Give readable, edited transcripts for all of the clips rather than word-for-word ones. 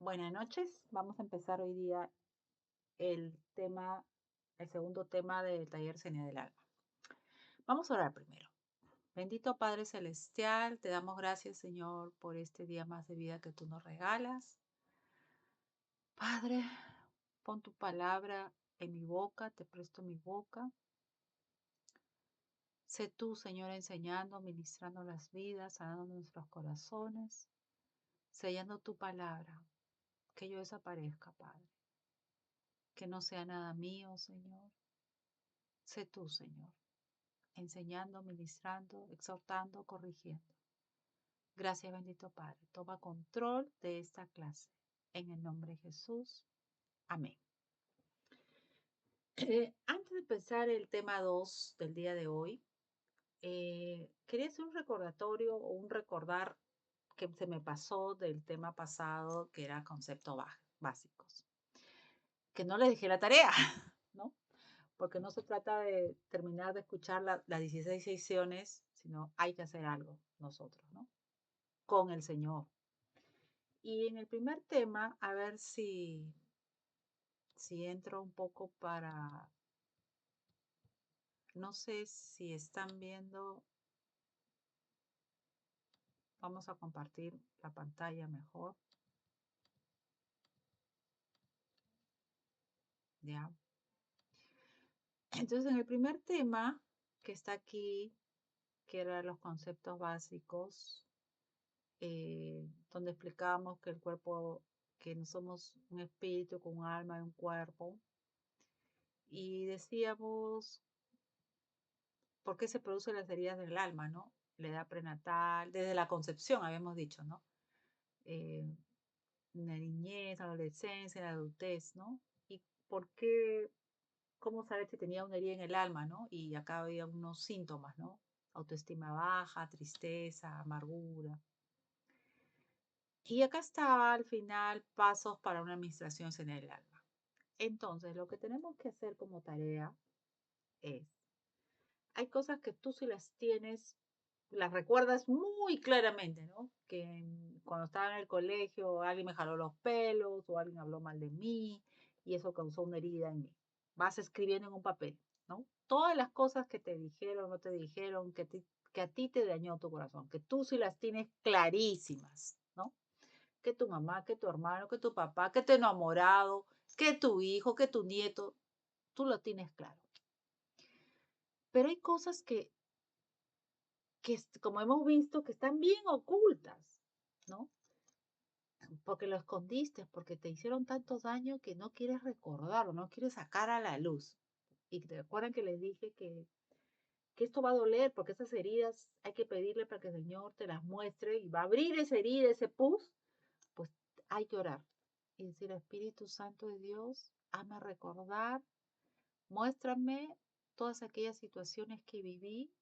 Buenas noches. Vamos a empezar hoy día el tema, el segundo tema del taller Senia del Alma. Vamos a orar primero. Bendito Padre Celestial, te damos gracias, Señor, por este día más de vida que tú nos regalas. Padre, pon tu palabra en mi boca, te presto mi boca. Sé tú, Señor, enseñando, ministrando las vidas, sanando nuestros corazones, sellando tu palabra, que yo desaparezca, Padre. Que no sea nada mío, Señor. Sé tú, Señor, enseñando, ministrando, exhortando, corrigiendo. Gracias, bendito Padre. Toma control de esta clase. En el nombre de Jesús. Amén. Antes de empezar el tema 2 del día de hoy, quería hacer un recordatorio o un recordar que se me pasó del tema pasado, que era conceptos básicos. Que no le dejé la tarea, ¿no? Porque no se trata de terminar de escuchar las 16 secciones, sino hay que hacer algo nosotros, ¿no? Con el Señor. Y en el primer tema, a ver si entro un poco para, no sé si están viendo, vamos a compartir la pantalla mejor, ¿ya? Entonces, en el primer tema que está aquí, que eran los conceptos básicos, donde explicábamos que el cuerpo, que no somos un espíritu con un alma y un cuerpo, y decíamos por qué se producen las heridas del alma, ¿no? La edad prenatal, desde la concepción, habíamos dicho, ¿no? En la niñez, adolescencia, en la adultez, ¿no? Y por qué, cómo saber si tenía una herida en el alma, ¿no? Y acá había unos síntomas, ¿no? Autoestima baja, tristeza, amargura. Y acá estaba al final pasos para una administración en el alma. Entonces, lo que tenemos que hacer como tarea es, hay cosas que tú si las tienes, las recuerdas muy claramente, ¿no? Que cuando estaba en el colegio alguien me jaló los pelos o alguien habló mal de mí y eso causó una herida en mí. Vas escribiendo en un papel, ¿no? Todas las cosas que te dijeron, no te dijeron, que a ti te dañó tu corazón, que tú sí las tienes clarísimas, ¿no? Que tu mamá, que tu hermano, que tu papá, que tu enamorado, que tu hijo, que tu nieto, tú lo tienes claro. Pero hay cosas que como hemos visto, que están bien ocultas, ¿no? Porque lo escondiste, porque te hicieron tanto daño que no quieres recordarlo, no quieres sacar a la luz. Y te acuerdan que les dije que esto va a doler, porque esas heridas hay que pedirle para que el Señor te las muestre y va a abrir esa herida, ese pus, pues hay que orar y decir, Espíritu Santo de Dios, hazme recordar, muéstrame todas aquellas situaciones que viví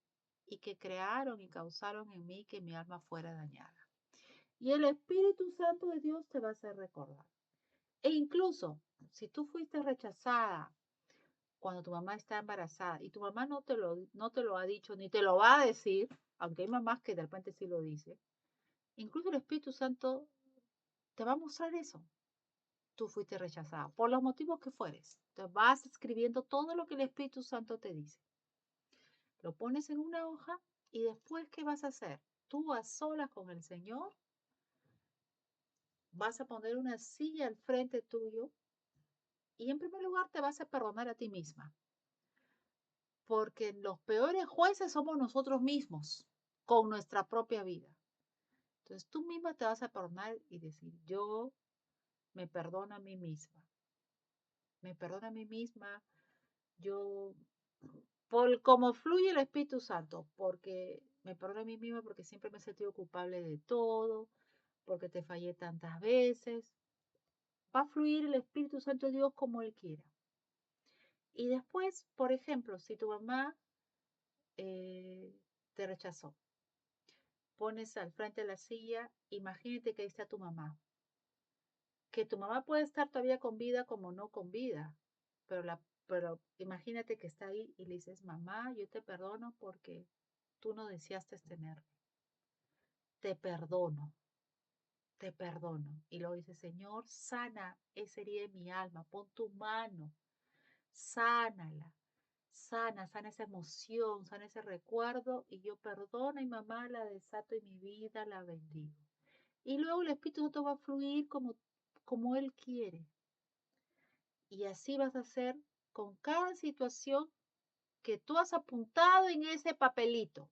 y que crearon y causaron en mí que mi alma fuera dañada. Y el Espíritu Santo de Dios te va a hacer recordar. E incluso, si tú fuiste rechazada cuando tu mamá está embarazada y tu mamá no te lo ha dicho ni te lo va a decir, aunque hay mamás que de repente sí lo dicen, incluso el Espíritu Santo te va a mostrar eso. Tú fuiste rechazada, por los motivos que fueres. Te vas escribiendo todo lo que el Espíritu Santo te dice. Lo pones en una hoja y después, ¿qué vas a hacer? Tú a solas con el Señor vas a poner una silla al frente tuyo y en primer lugar te vas a perdonar a ti misma, porque los peores jueces somos nosotros mismos con nuestra propia vida. Entonces tú misma te vas a perdonar y decir, yo me perdono a mí misma, me perdono a mí misma, yo, por cómo fluye el Espíritu Santo, porque me perdono a mí misma porque siempre me he sentido culpable de todo, porque te fallé tantas veces. Va a fluir el Espíritu Santo de Dios como Él quiera. Y después, por ejemplo, si tu mamá eh, te rechazó, pones al frente de la silla, imagínate que ahí está tu mamá. Que tu mamá puede estar todavía con vida como no con vida, pero imagínate que está ahí y le dices, mamá, yo te perdono porque tú no deseaste tenerme. Te perdono, te perdono. Y luego dice, Señor, sana esa herida en mi alma, pon tu mano, sánala, sana esa emoción, sana ese recuerdo, y yo perdono a mi mamá, la desato en mi vida, la bendigo. Y luego el Espíritu Santo va a fluir como Él quiere. Y así vas a hacer con cada situación que tú has apuntado en ese papelito,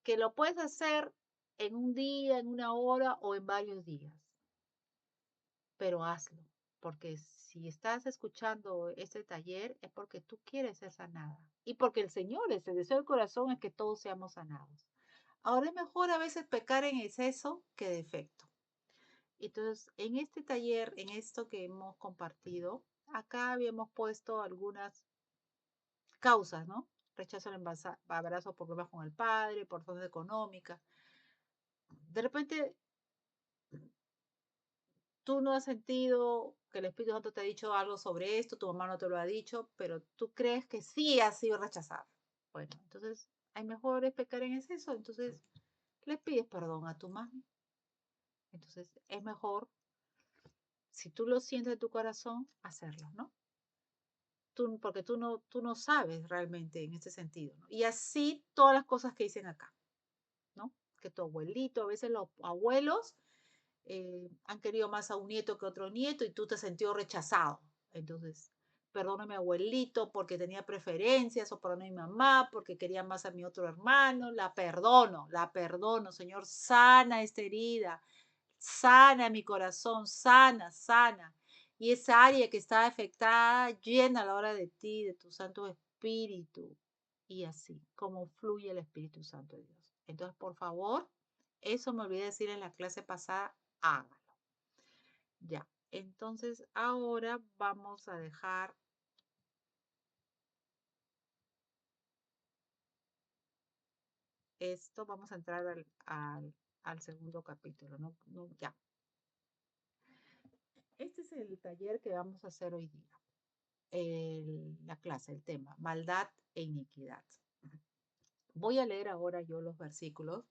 que lo puedes hacer en un día, en una hora o en varios días, pero hazlo, porque si estás escuchando este taller es porque tú quieres ser sanada y porque el Señor, ese deseo del corazón es que todos seamos sanados. Ahora es mejor a veces pecar en exceso que defecto. Entonces, en este taller, en esto que hemos compartido, acá habíamos puesto algunas causas, ¿no? Rechazo al abrazo por problemas con el padre, por razones económicas. De repente, tú no has sentido que el Espíritu Santo te ha dicho algo sobre esto, tu mamá no te lo ha dicho, pero tú crees que sí ha sido rechazado. Bueno, entonces, hay mejor es pecar en exceso, entonces le pides perdón a tu mami. Entonces, es mejor, si tú lo sientes en tu corazón, hacerlo, ¿no? Porque tú no sabes realmente en ese sentido, ¿no? Y así todas las cosas que dicen acá, ¿no? Que tu abuelito, a veces los abuelos han querido más a un nieto que a otro nieto y tú te has sentido rechazado. Entonces, perdono a mi abuelito porque tenía preferencias, o perdono a mi mamá porque quería más a mi otro hermano. La perdono, Señor, sana esta herida, sana mi corazón, sana. Y esa área que está afectada, llena a la hora de ti, de tu Santo Espíritu. Y así, como fluye el Espíritu Santo de Dios. Entonces, por favor, eso me olvidé decir en la clase pasada, hágalo. Ya, entonces ahora vamos a dejar esto, vamos a entrar al segundo capítulo, ¿no? Ya. Este es el taller que vamos a hacer hoy día. La clase, el tema, maldad e iniquidad. Voy a leer ahora yo los versículos,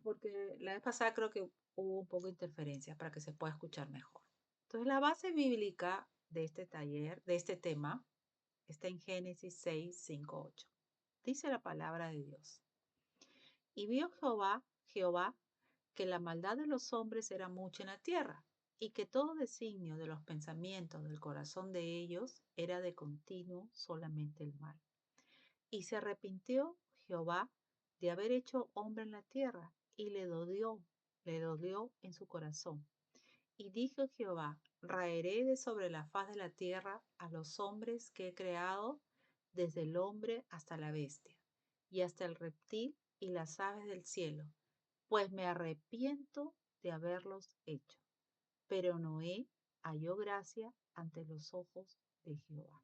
porque la vez pasada creo que hubo un poco de interferencia para que se pueda escuchar mejor. Entonces, la base bíblica de este taller, de este tema, está en Génesis 6, 5, 8. Dice la palabra de Dios. Y vio Jehová, que la maldad de los hombres era mucha en la tierra, y que todo designio de los pensamientos del corazón de ellos era de continuo solamente el mal. Y se arrepintió Jehová de haber hecho hombre en la tierra, y le dolió en su corazón. Y dijo Jehová, raeré de sobre la faz de la tierra a los hombres que he creado, desde el hombre hasta la bestia, y hasta el reptil y las aves del cielo, pues me arrepiento de haberlos hecho. Pero Noé halló gracia ante los ojos de Jehová.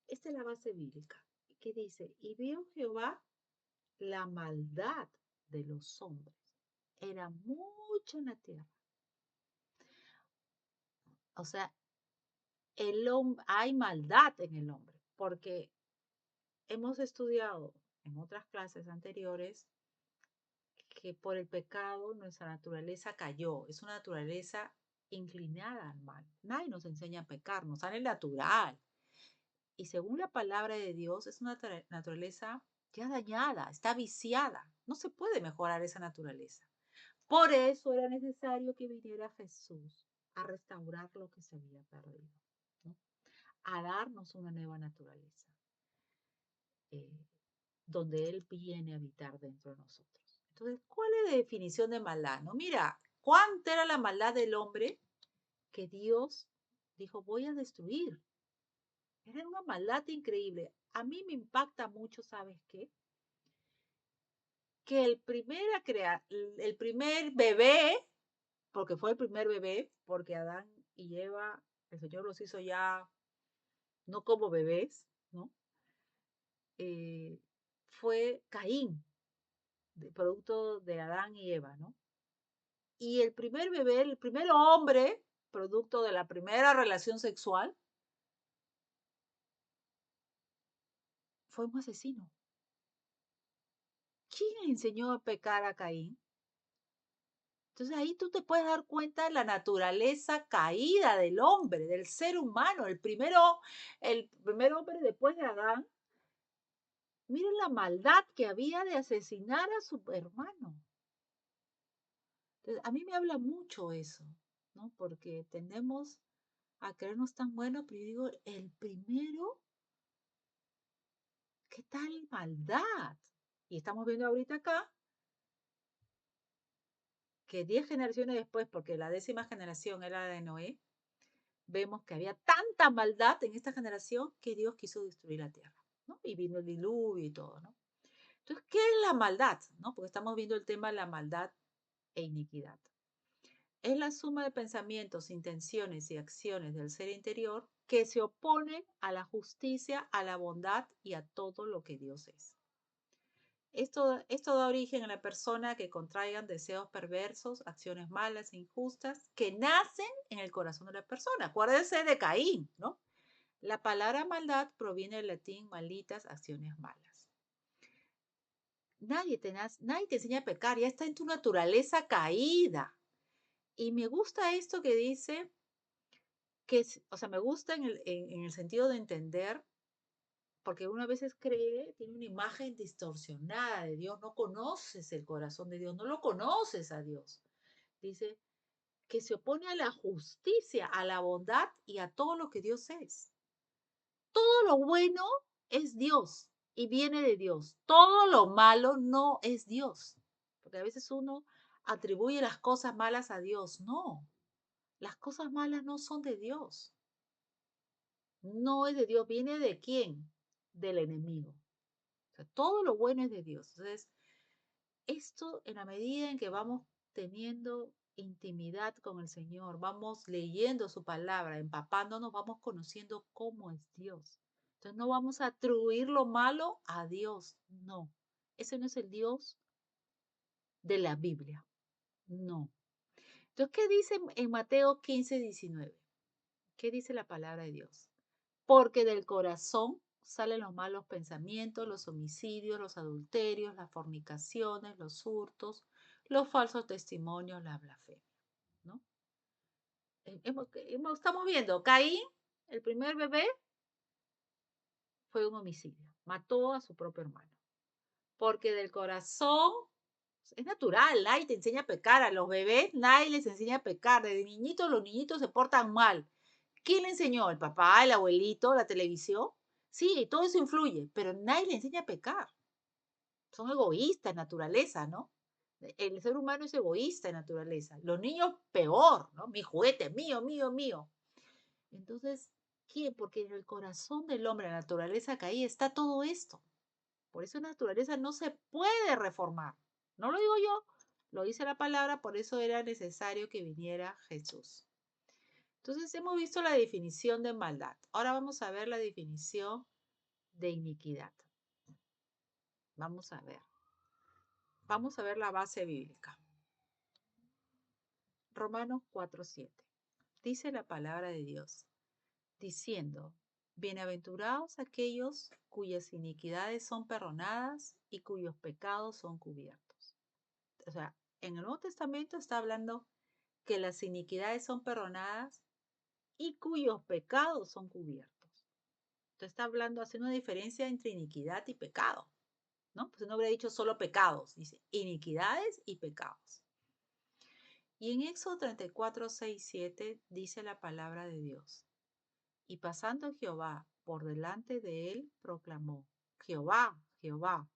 Esta es la base bíblica, que dice, y vio Jehová la maldad de los hombres. Era mucho en la tierra. O sea, hay maldad en el hombre, porque hemos estudiado en otras clases anteriores que por el pecado nuestra naturaleza cayó, es una naturaleza inclinada al mal. Nadie nos enseña a pecar, nos sale natural. Y según la palabra de Dios, es una naturaleza ya dañada, está viciada. No se puede mejorar esa naturaleza. Por eso era necesario que viniera Jesús a restaurar lo que se había perdido, ¿no? A darnos una nueva naturaleza, eh, donde Él viene a habitar dentro de nosotros. Entonces, ¿cuál es la definición de maldad? No, mira, ¿cuánta era la maldad del hombre que Dios dijo, voy a destruir? Era una maldad increíble. A mí me impacta mucho, ¿sabes qué? Que el primer bebé, porque fue el primer bebé, porque Adán y Eva, el Señor los hizo ya no como bebés, ¿no? Eh, fue Caín, producto de Adán y Eva, ¿no? Y el primer bebé, el primer hombre, producto de la primera relación sexual, fue un asesino. ¿Quién le enseñó a pecar a Caín? Entonces ahí tú te puedes dar cuenta de la naturaleza caída del hombre, del ser humano, el primer hombre después de Adán. Miren la maldad que había de asesinar a su hermano. Entonces, a mí me habla mucho eso, ¿no? Porque tendemos a creernos tan buenos, pero yo digo, el primero, ¿qué tal maldad? Y estamos viendo ahorita acá que 10 generaciones después, porque la 10ª generación era la de Noé, vemos que había tanta maldad en esta generación que Dios quiso destruir la tierra, ¿no? Y vino el diluvio y todo, ¿no? Entonces, ¿qué es la maldad? ¿No? Porque estamos viendo el tema de la maldad e iniquidad. Es la suma de pensamientos, intenciones y acciones del ser interior que se oponen a la justicia, a la bondad y a todo lo que Dios es. Esto da origen a la persona que contraigan deseos perversos, acciones malas e injustas que nacen en el corazón de la persona. Acuérdense de Caín, ¿no? La palabra maldad proviene del latín malitas, acciones malas. Nadie te enseña a pecar, ya está en tu naturaleza caída. Y me gusta esto que dice, o sea, me gusta en el sentido de entender, porque uno a veces cree, tiene una imagen distorsionada de Dios, no conoces el corazón de Dios, no lo conoces a Dios. Dice que se opone a la justicia, a la bondad y a todo lo que Dios es. Todo lo bueno es Dios y viene de Dios. Todo lo malo no es Dios. Porque a veces uno atribuye las cosas malas a Dios. No, las cosas malas no son de Dios. No es de Dios. ¿Viene de quién? Del enemigo. O sea, todo lo bueno es de Dios. Entonces, esto en la medida en que vamos teniendo intimidad con el Señor, vamos leyendo su palabra, empapándonos, vamos conociendo cómo es Dios. Entonces no vamos a atribuir lo malo a Dios, no. Ese no es el Dios de la Biblia, no. Entonces, ¿qué dice en Mateo 15:19? ¿Qué dice la palabra de Dios? Porque del corazón salen los malos pensamientos, los homicidios, los adulterios, las fornicaciones, los hurtos, los falsos testimonios, la blasfemia, ¿no? Estamos viendo, Caín, el primer bebé, fue un homicidio, mató a su propio hermano. Porque del corazón, es natural, nadie te enseña a pecar, a los bebés nadie les enseña a pecar, desde niñitos los niñitos se portan mal. ¿Quién le enseñó? ¿El papá, el abuelito, la televisión? Sí, todo eso influye, pero nadie le enseña a pecar. Son egoístas en naturaleza, ¿no? El ser humano es egoísta en naturaleza. Los niños peor, ¿no? Mi juguete, mío, mío, mío. Entonces, ¿quién? Porque en el corazón del hombre, la naturaleza caída, está todo esto. Por eso la naturaleza no se puede reformar. No lo digo yo, lo dice la palabra, por eso era necesario que viniera Jesús. Entonces hemos visto la definición de maldad. Ahora vamos a ver la definición de iniquidad. Vamos a ver. Vamos a ver la base bíblica. Romanos 4:7. Dice la palabra de Dios, diciendo, bienaventurados aquellos cuyas iniquidades son perdonadas y cuyos pecados son cubiertos. O sea, en el Nuevo Testamento está hablando que las iniquidades son perdonadas y cuyos pecados son cubiertos. Entonces está hablando, haciendo una diferencia entre iniquidad y pecado, ¿no? Pues no habría dicho solo pecados, dice iniquidades y pecados. Y en Éxodo 34, 6, 7 dice la palabra de Dios. Y pasando Jehová por delante de él, proclamó, Jehová, Jehová,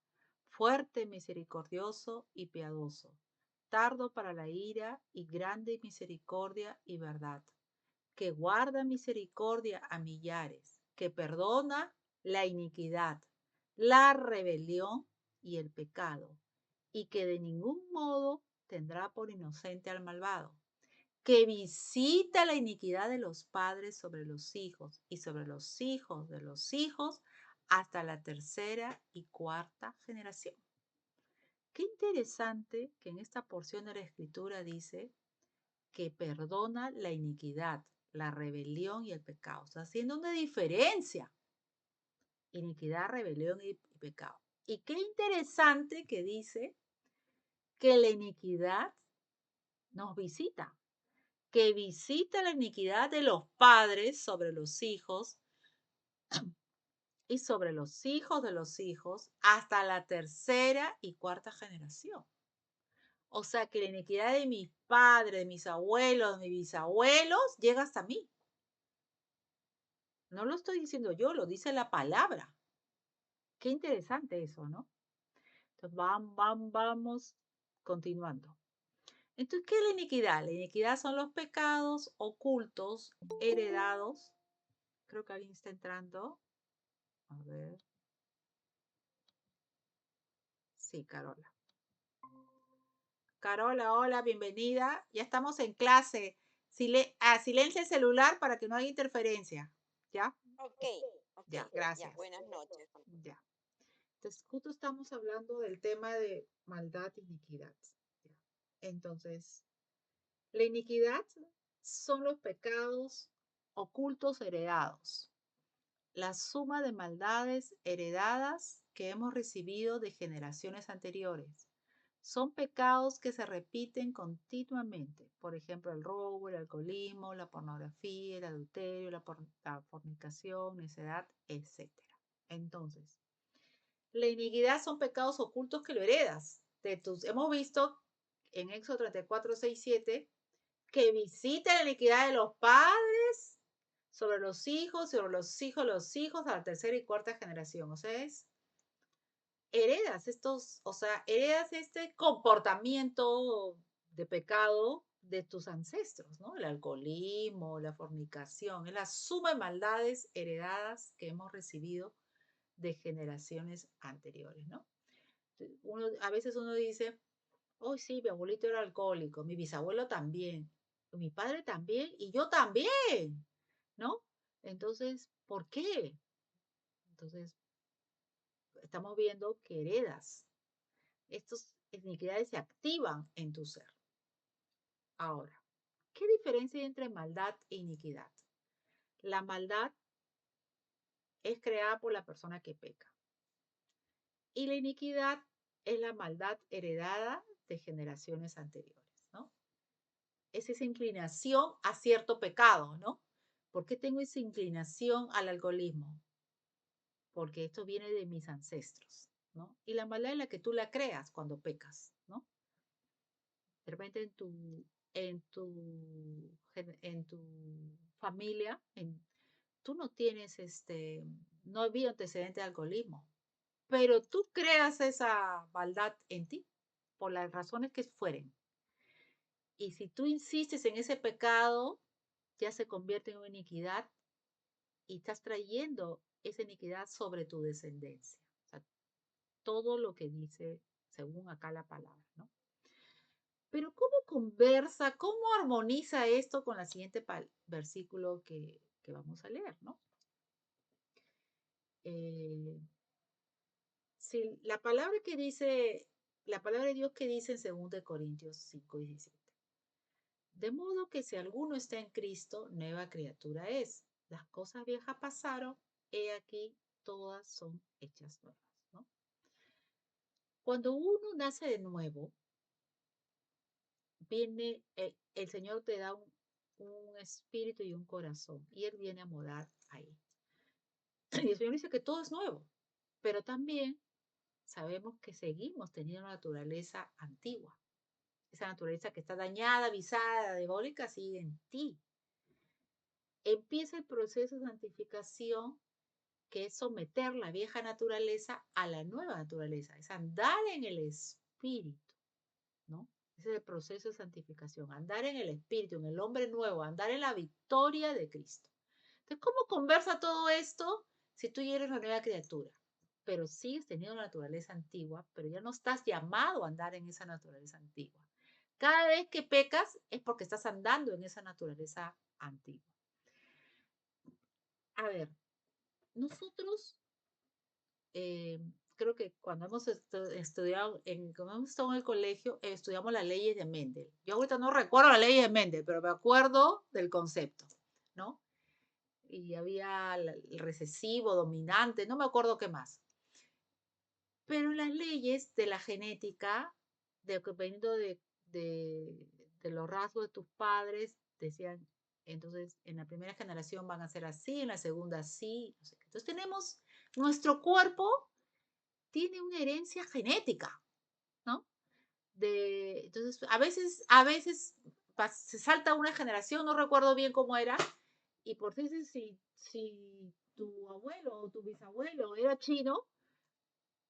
fuerte, misericordioso y piadoso, tardo para la ira y grande misericordia y verdad, que guarda misericordia a millares, que perdona la iniquidad, la rebelión y el pecado, y que de ningún modo tendrá por inocente al malvado, que visita la iniquidad de los padres sobre los hijos y sobre los hijos de los hijos hasta la tercera y cuarta generación. Qué interesante que en esta porción de la escritura dice que perdona la iniquidad, la rebelión y el pecado. Está haciendo una diferencia. Iniquidad, rebelión y pecado. Y qué interesante que dice que la iniquidad nos visita, que visita la iniquidad de los padres sobre los hijos y sobre los hijos de los hijos hasta la tercera y cuarta generación. O sea que la iniquidad de mis padres, de mis abuelos, de mis bisabuelos, llega hasta mí. No lo estoy diciendo yo, lo dice la palabra. Qué interesante eso, ¿no? Entonces, vamos continuando. Entonces, ¿qué es la iniquidad? La iniquidad son los pecados ocultos, heredados. Creo que alguien está entrando. A ver. Sí, Carola. Carola, hola, bienvenida. Ya estamos en clase. Silencia el celular para que no haya interferencia. ¿Ya? Ok, ok, Ya, ya, gracias. buenas noches. Ya. Entonces, justo estamos hablando del tema de maldad e iniquidad. ¿Ya? Entonces, la iniquidad son los pecados ocultos heredados, la suma de maldades heredadas que hemos recibido de generaciones anteriores. Son pecados que se repiten continuamente, por ejemplo, el robo, el alcoholismo, la pornografía, el adulterio, la fornicación, necedad, etc. Entonces, la iniquidad son pecados ocultos que lo heredas. Hemos visto en Éxodo 34, 6, 7 que visita la iniquidad de los padres sobre los hijos, sobre los hijos, los hijos a la tercera y cuarta generación. O sea, heredas este comportamiento de pecado de tus ancestros, ¿no? El alcoholismo, la fornicación, es la suma de maldades heredadas que hemos recibido de generaciones anteriores, ¿no? A veces uno dice, oh, sí, mi abuelito era alcohólico, mi bisabuelo también, mi padre también y yo también, ¿no? Entonces, ¿por qué? Entonces, estamos viendo que heredas. Estas iniquidades se activan en tu ser. Ahora, ¿qué diferencia hay entre maldad e iniquidad? La maldad es creada por la persona que peca y la iniquidad es la maldad heredada de generaciones anteriores, ¿no? Es esa inclinación a cierto pecado, ¿no? ¿Por qué tengo esa inclinación al alcoholismo? Porque esto viene de mis ancestros, ¿no? Y la maldad es la que tú la creas cuando pecas, ¿no? De repente en tu familia, tú no tienes no había antecedente de alcoholismo, pero tú creas esa maldad en ti por las razones que fueren. Y si tú insistes en ese pecado, ya se convierte en una iniquidad y estás trayendo esa iniquidad sobre tu descendencia. O sea, todo lo que dice según acá la palabra, ¿no? Pero ¿cómo conversa, cómo armoniza esto con el siguiente versículo que vamos a leer, ¿no? Eh, si la palabra que dice, la palabra de Dios que dice en 2 Corintios 5:17. De modo que si alguno está en Cristo, nueva criatura es. Las cosas viejas pasaron, he aquí, todas son hechas nuevas, ¿no? Cuando uno nace de nuevo, viene, el Señor te da un espíritu y un corazón, y Él viene a morar ahí. Y el Señor dice que todo es nuevo, pero también sabemos que seguimos teniendo una naturaleza antigua. Esa naturaleza que está dañada, visada, diabólica, sigue en ti. Empieza el proceso de santificación, que es someter la vieja naturaleza a la nueva naturaleza, es andar en el espíritu, ¿no? Ese es el proceso de santificación, andar en el espíritu, en el hombre nuevo, andar en la victoria de Cristo. Entonces, ¿cómo conversa todo esto si tú ya eres una nueva criatura? Pero sigues teniendo una naturaleza antigua, pero ya no estás llamado a andar en esa naturaleza antigua. Cada vez que pecas es porque estás andando en esa naturaleza antigua. A ver, nosotros creo que cuando hemos estudiado, cuando hemos estado en el colegio, estudiamos las leyes de Mendel. Yo ahorita no recuerdo las leyes de Mendel, pero me acuerdo del concepto, ¿no? Y había el recesivo, dominante, no me acuerdo qué más. Pero las leyes de la genética, dependiendo de los rasgos de tus padres, decían, entonces en la primera generación van a ser así, en la segunda así. No sé qué. Entonces tenemos, nuestro cuerpo tiene una herencia genética, ¿no? Entonces, a veces se salta una generación, no recuerdo bien cómo era, y por si tu abuelo o tu bisabuelo era chino,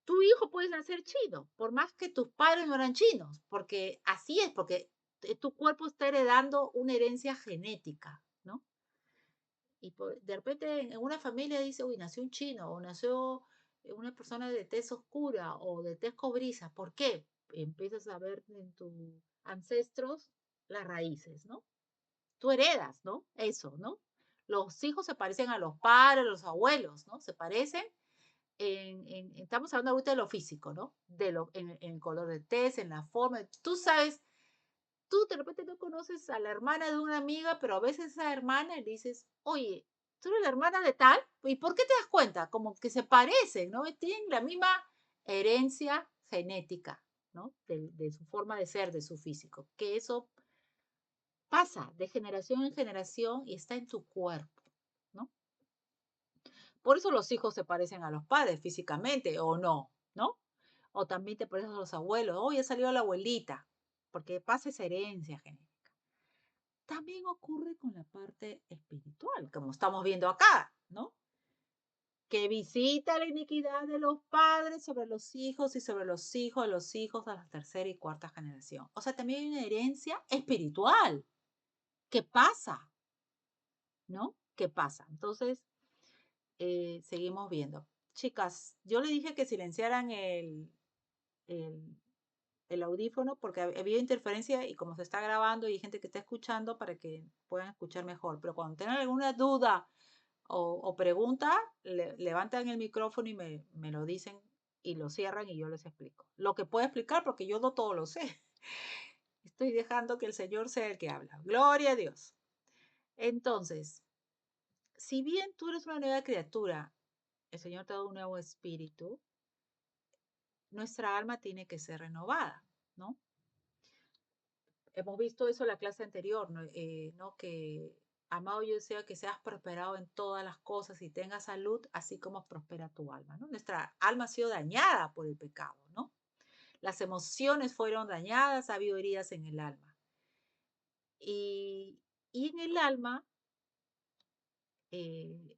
tu hijo puede nacer chino, por más que tus padres no eran chinos, porque así es, porque tu cuerpo está heredando una herencia genética, ¿no? Y de repente en una familia dice, uy, nació un chino, o nació una persona de tez oscura o de tez cobriza. ¿Por qué? Empiezas a ver en tus ancestros las raíces, ¿no? Tú heredas, ¿no? Eso, ¿no? Los hijos se parecen a los padres, a los abuelos, ¿no? Se parecen estamos hablando ahorita de lo físico, ¿no? En el color de tez, en la forma. Tú sabes, tú de repente no conoces a la hermana de una amiga, pero a veces esa hermana le dices, oye, tú eres la hermana de tal, ¿y por qué te das cuenta? Como que se parecen, ¿no? Tienen la misma herencia genética, ¿no? De su forma de ser, de su físico. Que eso pasa de generación en generación y está en tu cuerpo, ¿no? Por eso los hijos se parecen a los padres físicamente, o no, ¿no? O también te pareces a los abuelos. Oh, ya salió la abuelita, porque pasa esa herencia genética. También ocurre con la parte espiritual, como estamos viendo acá, ¿no? Que visita la iniquidad de los padres sobre los hijos y sobre los hijos de los hijos a la tercera y cuarta generación. O sea, también hay una herencia espiritual. ¿Qué pasa? ¿No? ¿Qué pasa? Entonces, seguimos viendo. Chicas, yo le dije que silenciaran el, el audífono porque había interferencia y como se está grabando y hay gente que está escuchando para que puedan escuchar mejor. Pero cuando tengan alguna duda o pregunta, levantan el micrófono y me lo dicen y lo cierran y yo les explico. Lo que puedo explicar porque yo no todo lo sé. Estoy dejando que el Señor sea el que habla. Gloria a Dios. Entonces, si bien tú eres una nueva criatura, el Señor te da un nuevo espíritu, nuestra alma tiene que ser renovada, ¿no? Hemos visto eso en la clase anterior, ¿no? ¿No? Que, amado, yo deseo que seas prosperado en todas las cosas y tengas salud, así como prospera tu alma, ¿no? Nuestra alma ha sido dañada por el pecado, ¿no? Las emociones fueron dañadas, ha habido heridas en el alma. Y en el alma eh,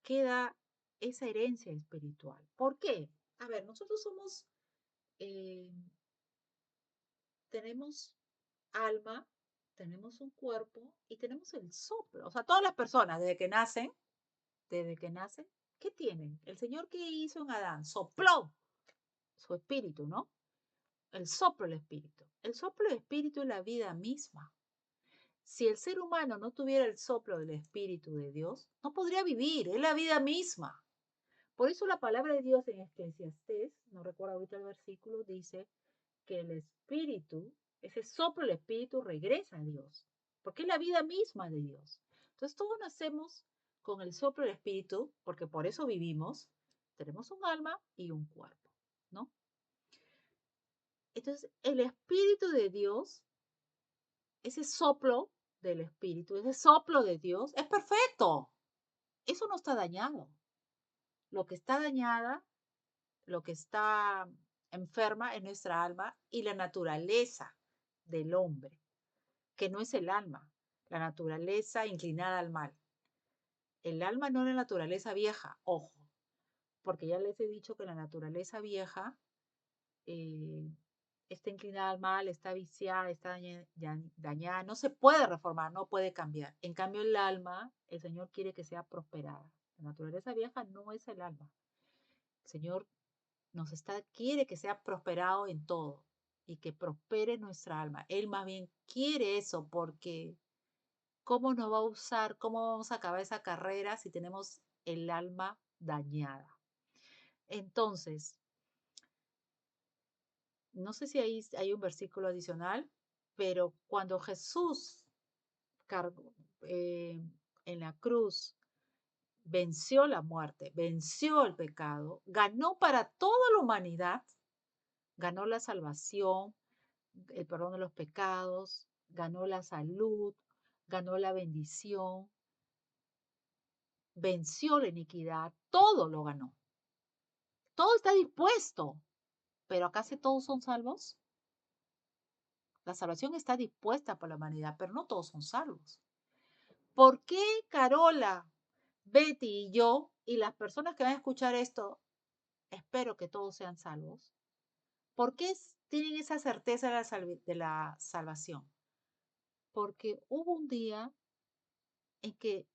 queda esa herencia espiritual. ¿Por qué? A ver, nosotros eh, tenemos alma, tenemos un cuerpo y tenemos el soplo. O sea, todas las personas desde que nacen, ¿qué tienen? El Señor que hizo en Adán, sopló su espíritu, ¿no? El soplo del espíritu. El soplo del espíritu es la vida misma. Si el ser humano no tuviera el soplo del espíritu de Dios, no podría vivir, es la vida misma. Por eso la palabra de Dios en Eclesiastés, no recuerdo ahorita el versículo, dice que el espíritu, ese soplo del espíritu regresa a Dios, porque es la vida misma de Dios. Entonces todos nacemos con el soplo del espíritu, porque por eso vivimos, tenemos un alma y un cuerpo, ¿no? Entonces el espíritu de Dios, ese soplo del espíritu, ese soplo de Dios, es perfecto. Eso no está dañado. Lo que está dañada, lo que está enferma es nuestra alma y la naturaleza del hombre, que no es el alma, la naturaleza inclinada al mal. El alma no es la naturaleza vieja, ojo, porque ya les he dicho que la naturaleza vieja eh, está inclinada al mal, está viciada, está dañada, no se puede reformar, no puede cambiar. En cambio, el alma, el Señor quiere que sea prosperada. La naturaleza vieja no es el alma. El Señor quiere que sea prosperado en todo y que prospere nuestra alma. Él más bien quiere eso porque ¿cómo nos va a usar? ¿Cómo vamos a acabar esa carrera si tenemos el alma dañada? Entonces, no sé si ahí hay un versículo adicional, pero cuando Jesús cargó, en la cruz venció la muerte, venció el pecado, ganó para toda la humanidad, ganó la salvación, el perdón de los pecados, ganó la salud, ganó la bendición, venció la iniquidad, todo lo ganó. Todo está dispuesto, pero ¿acaso todos son salvos? La salvación está dispuesta por la humanidad, pero no todos son salvos. ¿Por qué Carola, Betty y yo y las personas que van a escuchar esto, espero que todos sean salvos? ¿Por qué tienen esa certeza de la salvación? Porque hubo un día en que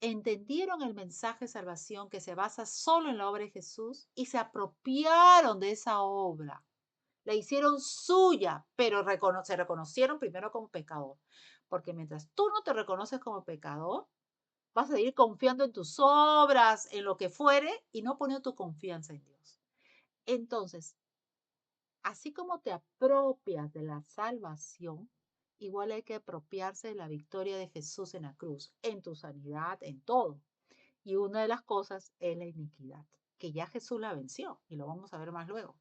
entendieron el mensaje de salvación que se basa solo en la obra de Jesús y se apropiaron de esa obra. La hicieron suya, pero se reconocieron primero como pecador. Porque mientras tú no te reconoces como pecador, vas a seguir confiando en tus obras, en lo que fuere, y no poniendo tu confianza en Dios. Entonces, así como te apropias de la salvación, igual hay que apropiarse de la victoria de Jesús en la cruz, en tu sanidad, en todo. Y una de las cosas es la iniquidad, que ya Jesús la venció, y lo vamos a ver más luego.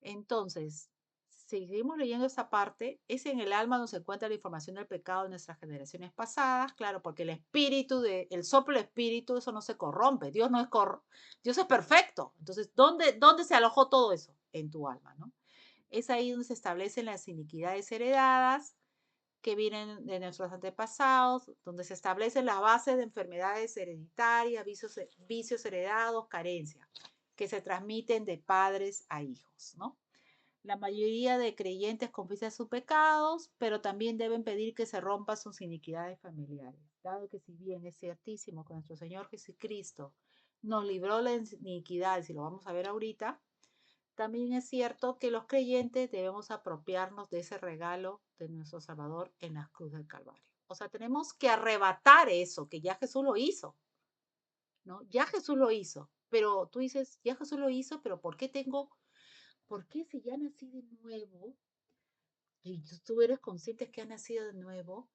Entonces, seguimos leyendo esa parte, es en el alma donde se encuentra la información del pecado de nuestras generaciones pasadas, claro, porque el espíritu, el soplo del espíritu, eso no se corrompe, Dios no es Dios es perfecto. Entonces, ¿dónde se alojó todo eso? En tu alma, ¿no? Es ahí donde se establecen las iniquidades heredadas que vienen de nuestros antepasados, donde se establecen las bases de enfermedades hereditarias, vicios heredados, carencias, que se transmiten de padres a hijos, ¿no? La mayoría de creyentes confiesan sus pecados, pero también deben pedir que se rompan sus iniquidades familiares, dado que si bien es ciertísimo que nuestro Señor Jesucristo nos libró de la iniquidad, y lo vamos a ver ahorita, también es cierto que los creyentes debemos apropiarnos de ese regalo de nuestro Salvador en la cruz del Calvario. O sea, tenemos que arrebatar eso, que ya Jesús lo hizo, ¿no? Ya Jesús lo hizo, pero tú dices, ya Jesús lo hizo, pero por qué si ya nací de nuevo, y tú eres consciente que has nacido de nuevo,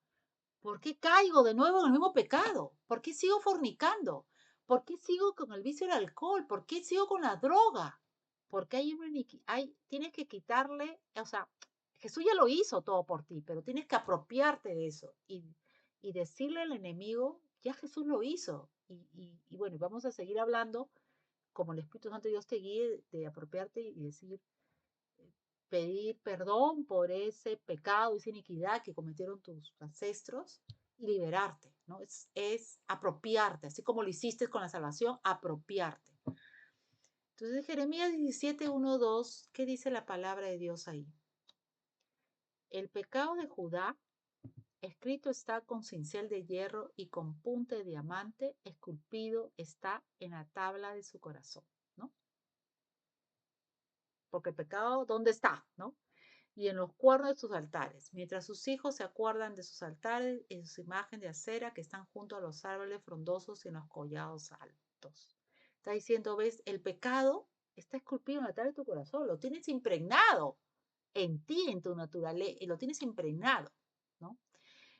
¿por qué caigo de nuevo en el mismo pecado? ¿Por qué sigo fornicando? ¿Por qué sigo con el vicio del alcohol? ¿Por qué sigo con la droga? Porque tienes que quitarle, o sea, Jesús ya lo hizo todo por ti, pero tienes que apropiarte de eso y decirle al enemigo, ya Jesús lo hizo. Y bueno, vamos a seguir hablando, como el Espíritu Santo de Dios te guíe, de apropiarte y decir, pedir perdón por ese pecado, esa iniquidad que cometieron tus ancestros y liberarte, ¿no? Es apropiarte, así como lo hiciste con la salvación, apropiarte. Entonces, Jeremías 17, 1, 2, ¿qué dice la palabra de Dios ahí? El pecado de Judá, escrito está con cincel de hierro y con punta de diamante, esculpido está en la tabla de su corazón, ¿no? Porque el pecado, ¿dónde está? ¿No? Y en los cuernos de sus altares, mientras sus hijos se acuerdan de sus altares y sus imágenes de acera que están junto a los árboles frondosos y en los collados altos. Está diciendo, ves, el pecado está esculpido en el altar de tu corazón, lo tienes impregnado en ti, en tu naturaleza, y lo tienes impregnado, ¿no?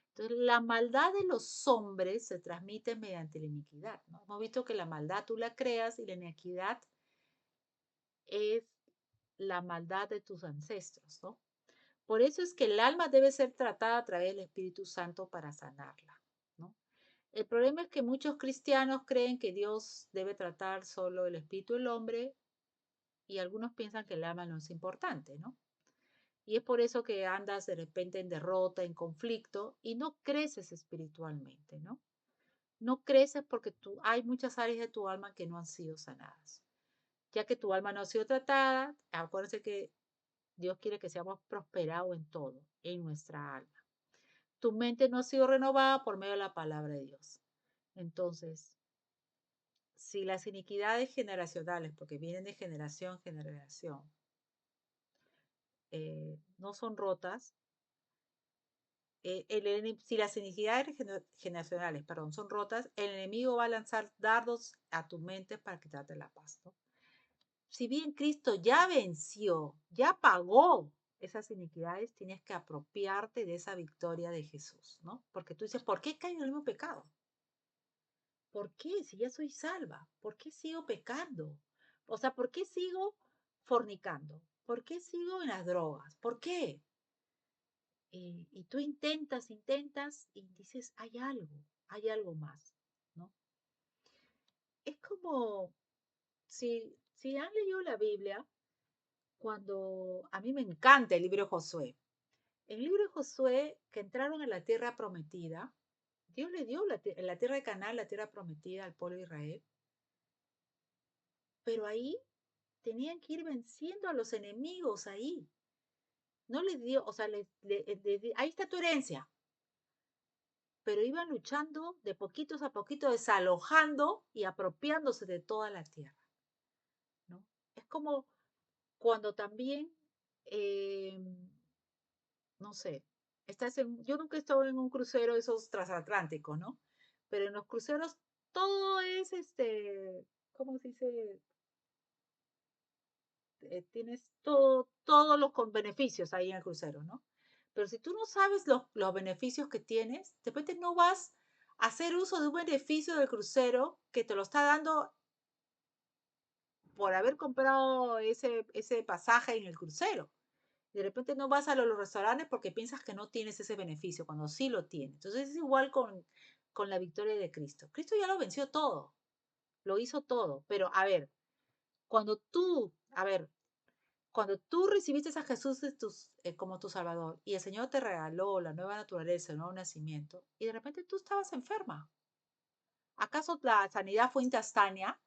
Entonces, la maldad de los hombres se transmite mediante la iniquidad, ¿no? Hemos visto que la maldad tú la creas y la iniquidad es la maldad de tus ancestros, ¿no? Por eso es que el alma debe ser tratada a través del Espíritu Santo para sanarla, ¿no? El problema es que muchos cristianos creen que Dios debe tratar solo el espíritu del hombre y algunos piensan que el alma no es importante, ¿no? Y es por eso que andas de repente en derrota, en conflicto y no creces espiritualmente, ¿no? No creces porque hay muchas áreas de tu alma que no han sido sanadas. Ya que tu alma no ha sido tratada, acuérdense que Dios quiere que seamos prosperados en todo, en nuestra alma. Tu mente no ha sido renovada por medio de la palabra de Dios. Entonces, si las iniquidades generacionales, porque vienen de generación en generación, no son rotas, si las iniquidades generacionales, perdón, son rotas, el enemigo va a lanzar dardos a tu mente para quitarte la paz, ¿no? Si bien Cristo ya venció, ya pagó esas iniquidades, tienes que apropiarte de esa victoria de Jesús, ¿no? Porque tú dices, ¿por qué caigo en el mismo pecado? ¿Por qué? Si ya soy salva, ¿por qué sigo pecando? O sea, ¿por qué sigo fornicando? ¿Por qué sigo en las drogas? ¿Por qué? Y tú intentas y dices, hay algo más, ¿no? Es como si han leído la Biblia, cuando a mí me encanta el libro de Josué. El libro de Josué, que entraron a la tierra prometida, Dios le dio la tierra de Canaán, la tierra prometida al pueblo de Israel, pero ahí tenían que ir venciendo a los enemigos ahí. No les dio, o sea, ahí está tu herencia, pero iban luchando de poquitos a poquitos, desalojando y apropiándose de toda la tierra, ¿no? Es como cuando también, eh, no sé, yo nunca he estado en un crucero de esos transatlánticos, ¿no? Pero en los cruceros todo es, ¿cómo se dice? Tienes todos los beneficios ahí en el crucero, ¿no? Pero si tú no sabes los beneficios que tienes, de repente no vas a hacer uso de un beneficio del crucero que te lo está dando por haber comprado ese pasaje en el crucero. De repente no vas a los restaurantes porque piensas que no tienes ese beneficio, cuando sí lo tienes. Entonces es igual con la victoria de Cristo. Cristo ya lo venció todo, lo hizo todo. Pero a ver, cuando tú recibiste a Jesús como tu Salvador y el Señor te regaló la nueva naturaleza, el nuevo nacimiento, y de repente tú estabas enferma, ¿acaso la sanidad fue instantánea?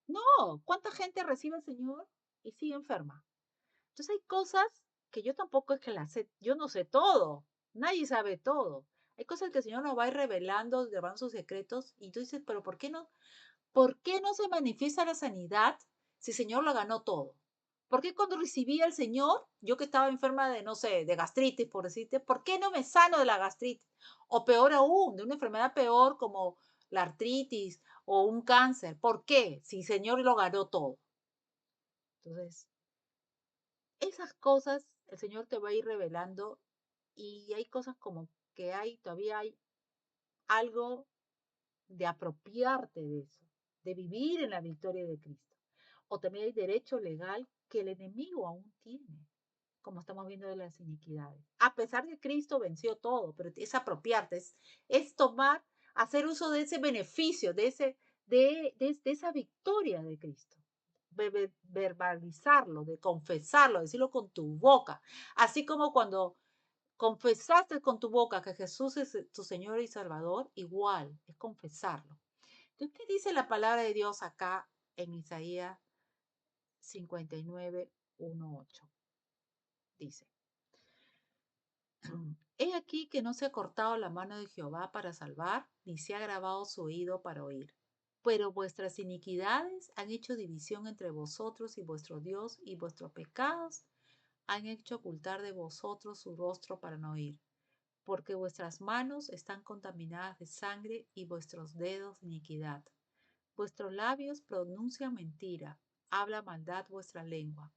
No, ¿cuánta gente recibe al Señor y sigue enferma? Entonces hay cosas que yo tampoco es que las sé, yo no sé todo, nadie sabe todo. Hay cosas que el Señor nos va a ir revelando sus secretos, y tú dices, pero ¿por qué no se manifiesta la sanidad si el Señor lo ganó todo? ¿Por qué cuando recibí al Señor, yo que estaba enferma de, no sé, de gastritis, por decirte, ¿por qué no me sano de la gastritis? O peor aún, de una enfermedad peor como la artritis o un cáncer. ¿Por qué? Si el Señor lo ganó todo. Entonces, esas cosas el Señor te va a ir revelando, y hay cosas como que todavía hay algo de apropiarte de eso, de vivir en la victoria de Cristo. O también hay derecho legal que el enemigo aún tiene, como estamos viendo de las iniquidades. A pesar de que Cristo venció todo, pero es apropiarte, es tomar, hacer uso de ese beneficio, de esa victoria de Cristo. Verbalizarlo, de confesarlo, decirlo con tu boca. Así como cuando confesaste con tu boca que Jesús es tu Señor y Salvador, igual, es confesarlo. Entonces, ¿qué dice la palabra de Dios acá en Isaías 59, 1, 8? Dice, he aquí que no se ha cortado la mano de Jehová para salvar, ni se ha agravado su oído para oír. Pero vuestras iniquidades han hecho división entre vosotros y vuestro Dios, y vuestros pecados han hecho ocultar de vosotros su rostro para no oír. Porque vuestras manos están contaminadas de sangre y vuestros dedos de iniquidad. Vuestros labios pronuncian mentira, habla maldad vuestra lengua.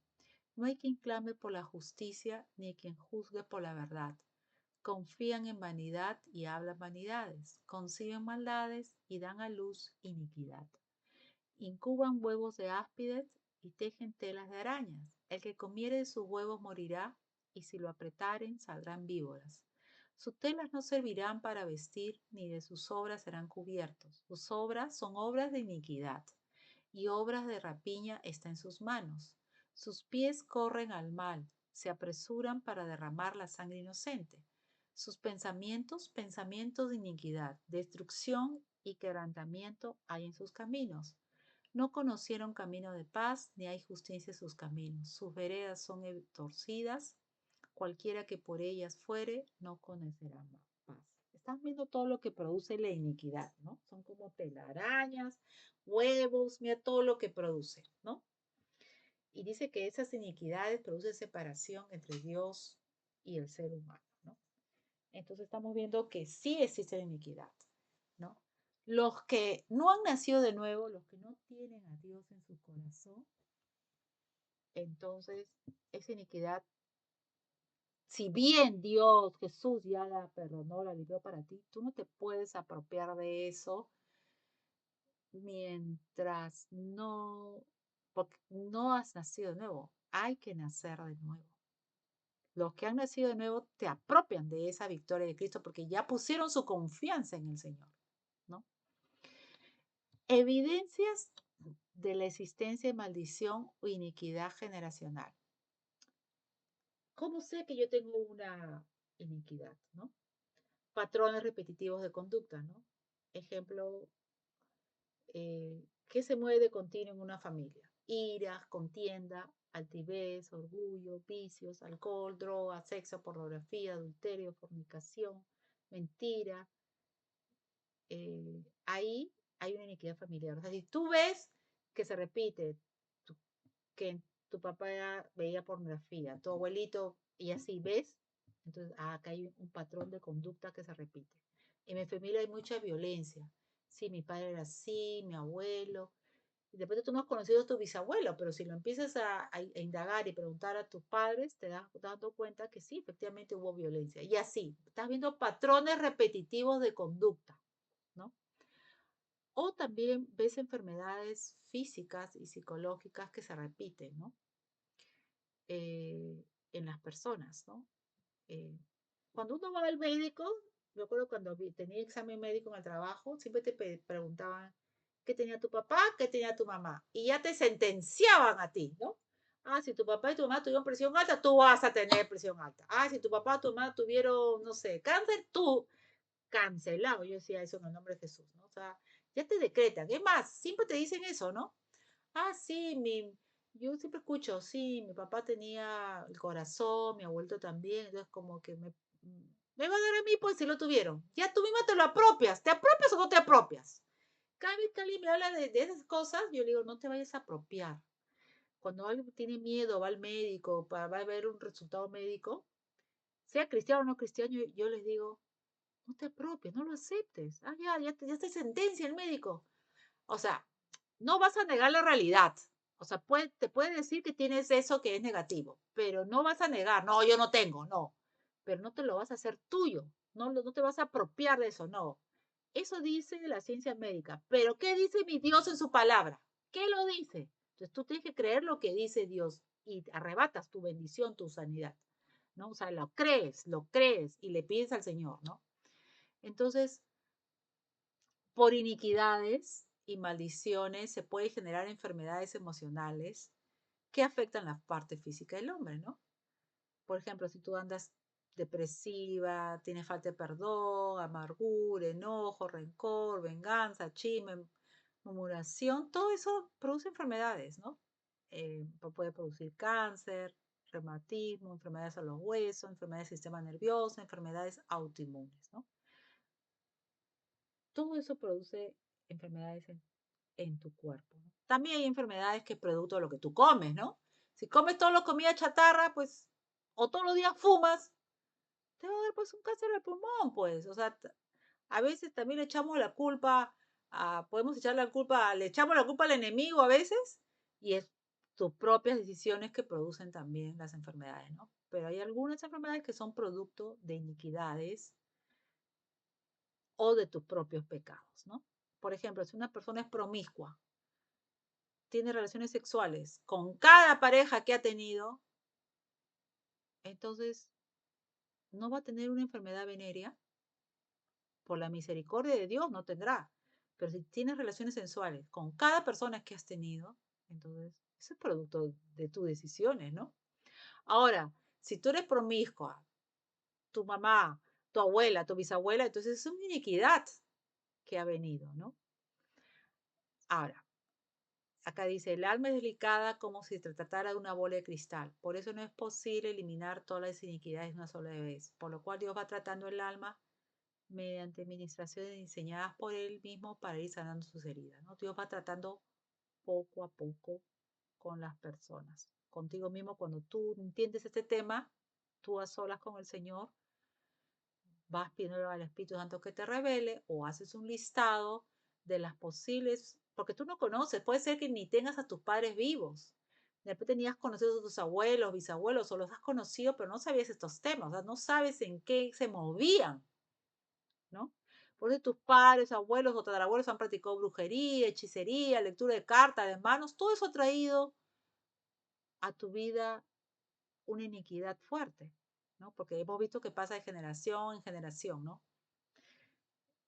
No hay quien clame por la justicia, ni quien juzgue por la verdad. Confían en vanidad y hablan vanidades, conciben maldades y dan a luz iniquidad. Incuban huevos de áspides y tejen telas de arañas. El que comiere de sus huevos morirá, y si lo apretaren saldrán víboras. Sus telas no servirán para vestir, ni de sus obras serán cubiertos. Sus obras son obras de iniquidad, y obras de rapiña está en sus manos. Sus pies corren al mal, se apresuran para derramar la sangre inocente. Sus pensamientos, pensamientos de iniquidad, destrucción y quebrantamiento hay en sus caminos. No conocieron camino de paz, ni hay justicia en sus caminos. Sus veredas son torcidas, cualquiera que por ellas fuere, no conocerá más paz. Están viendo todo lo que produce la iniquidad, ¿no? Son como telarañas, huevos, mira todo lo que produce, ¿no? Y dice que esas iniquidades producen separación entre Dios y el ser humano, ¿no? Entonces estamos viendo que sí existe la iniquidad, ¿no? Los que no han nacido de nuevo, los que no tienen a Dios en su corazón, entonces esa iniquidad, si bien Dios, Jesús ya la perdonó, la libró para ti, tú no te puedes apropiar de eso mientras porque no has nacido de nuevo. Hay que nacer de nuevo. Los que han nacido de nuevo te apropian de esa victoria de Cristo porque ya pusieron su confianza en el Señor, ¿no? Evidencias de la existencia de maldición o iniquidad generacional. ¿Cómo sé que yo tengo una iniquidad, no? Patrones repetitivos de conducta, ¿no? Ejemplo, ¿qué se mueve de continuo en una familia? Ira, contienda, altivez, orgullo, vicios, alcohol, droga, sexo, pornografía, adulterio, fornicación, mentira. Ahí hay una iniquidad familiar. O sea, si tú ves que se repite, que tu papá veía pornografía, tu abuelito, y así ves, entonces acá hay un patrón de conducta que se repite. En mi familia hay mucha violencia. Sí, mi padre era así, mi abuelo. Y de repente tú no has conocido a tu bisabuelo, pero si lo empiezas a indagar y preguntar a tus padres, te das dando cuenta que sí, efectivamente hubo violencia. Y así, estás viendo patrones repetitivos de conducta, ¿no? O también ves enfermedades físicas y psicológicas que se repiten, ¿no? En las personas, ¿no? Eh, cuando uno va al médico, yo recuerdo cuando tenía examen médico en el trabajo, siempre te preguntaban qué tenía tu papá, qué tenía tu mamá, y ya te sentenciaban a ti, ¿no? Ah, si tu papá y tu mamá tuvieron presión alta, tú vas a tener presión alta. Ah, si tu papá y tu mamá tuvieron, no sé, cáncer, tú cancelado. Yo decía eso en el nombre de Jesús, ¿no? O sea, ya te decretan. Es más, siempre te dicen eso, ¿no? Ah, sí, yo siempre escucho, sí, mi papá tenía el corazón, mi abuelo también, entonces como que me va a dar a mí, pues si lo tuvieron. Ya tú misma te lo apropias, ¿te apropias o no te apropias? Cada vez que alguien me habla de esas cosas, yo le digo, no te vayas a apropiar. Cuando alguien tiene miedo, va al médico, va a ver un resultado médico, sea cristiano o no cristiano, yo les digo, no te apropies, no lo aceptes. Ah, ya está sentencia el médico. O sea, no vas a negar la realidad. O sea, te puede decir que tienes eso que es negativo, pero no vas a negar, no, yo no tengo, no. Pero no te lo vas a hacer tuyo, no te vas a apropiar de eso, no. Eso dice la ciencia médica, pero ¿qué dice mi Dios en su palabra? ¿Qué lo dice? Entonces tú tienes que creer lo que dice Dios y arrebatas tu bendición, tu sanidad, ¿no? O sea, lo crees y le pides al Señor, ¿no? Entonces, por iniquidades y maldiciones se puede generar enfermedades emocionales que afectan la parte física del hombre, ¿no? Por ejemplo, si tú andas depresiva, tienes falta de perdón, amargura, enojo, rencor, venganza, chisme, murmuración, todo eso produce enfermedades, ¿no? Puede producir cáncer, reumatismo, enfermedades a los huesos, enfermedades del sistema nervioso, enfermedades autoinmunes, ¿no? Todo eso produce enfermedades en tu cuerpo, ¿no? También hay enfermedades que es producto de lo que tú comes, ¿no? Si comes todos los comida chatarra, pues, o todos los días fumas, te va a dar pues un cáncer de pulmón, pues. O sea, a veces también le echamos la culpa podemos echarle la culpa, le echamos la culpa al enemigo a veces, y es tus propias decisiones que producen también las enfermedades, ¿no? Pero hay algunas enfermedades que son producto de iniquidades o de tus propios pecados, ¿no? Por ejemplo, si una persona es promiscua, tiene relaciones sexuales con cada pareja que ha tenido, entonces no va a tener una enfermedad venérea. Por la misericordia de Dios no tendrá. Pero si tienes relaciones sensuales con cada persona que has tenido, entonces eso es producto de tus decisiones, ¿no? Ahora, si tú eres promiscua, tu mamá, tu abuela, tu bisabuela, entonces es una iniquidad que ha venido, ¿no? Ahora, acá dice, el alma es delicada como si se tratara de una bola de cristal. Por eso no es posible eliminar todas las iniquidades de una sola vez. Por lo cual Dios va tratando el alma mediante administraciones diseñadas por Él mismo para ir sanando sus heridas, ¿no? Dios va tratando poco a poco con las personas. Contigo mismo, cuando tú entiendes este tema, tú a solas con el Señor, vas pidiendo al Espíritu Santo que te revele o haces un listado de las posibles, porque tú no conoces, puede ser que ni tengas a tus padres vivos. De repente tenías conocido a tus abuelos, bisabuelos, o los has conocido, pero no sabías estos temas, o sea, no sabes en qué se movían, ¿no? Por eso tus padres, abuelos o tatarabuelos han practicado brujería, hechicería, lectura de cartas, de manos, todo eso ha traído a tu vida una iniquidad fuerte. ¿no? Porque hemos visto que pasa de generación en generación, ¿no?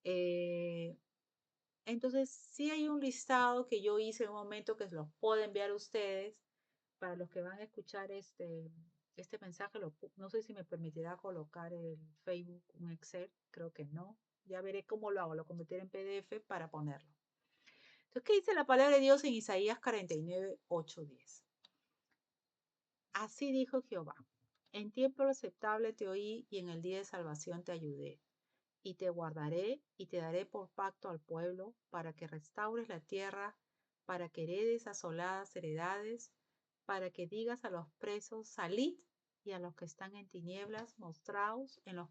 Eh, entonces, sí hay un listado que yo hice en un momento que los puedo enviar a ustedes para los que van a escuchar este mensaje. No sé si me permitirá colocar el Facebook, un Excel, creo que no. Ya veré cómo lo hago, lo convertiré en PDF para ponerlo. Entonces, ¿qué dice la palabra de Dios en Isaías 49, 8, 10? Así dijo Jehová, en tiempo aceptable te oí y en el día de salvación te ayudé. Y te guardaré y te daré por pacto al pueblo, para que restaures la tierra, para que heredes asoladas heredades, para que digas a los presos, salid, y a los que están en tinieblas, mostraos. En los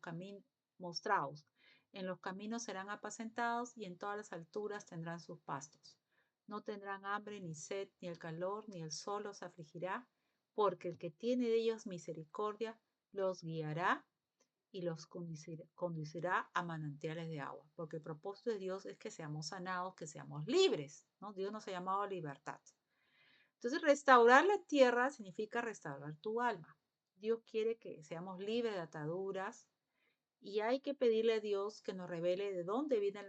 caminos serán apacentados, y en todas las alturas tendrán sus pastos. No tendrán hambre ni sed, ni el calor, ni el sol los afligirá, porque el que tiene de ellos misericordia los guiará y los conducirá a manantiales de agua, porque el propósito de Dios es que seamos sanados, que seamos libres, ¿no? Dios nos ha llamado a libertad. Entonces, restaurar la tierra significa restaurar tu alma. Dios quiere que seamos libres de ataduras y hay que pedirle a Dios que nos revele de dónde viene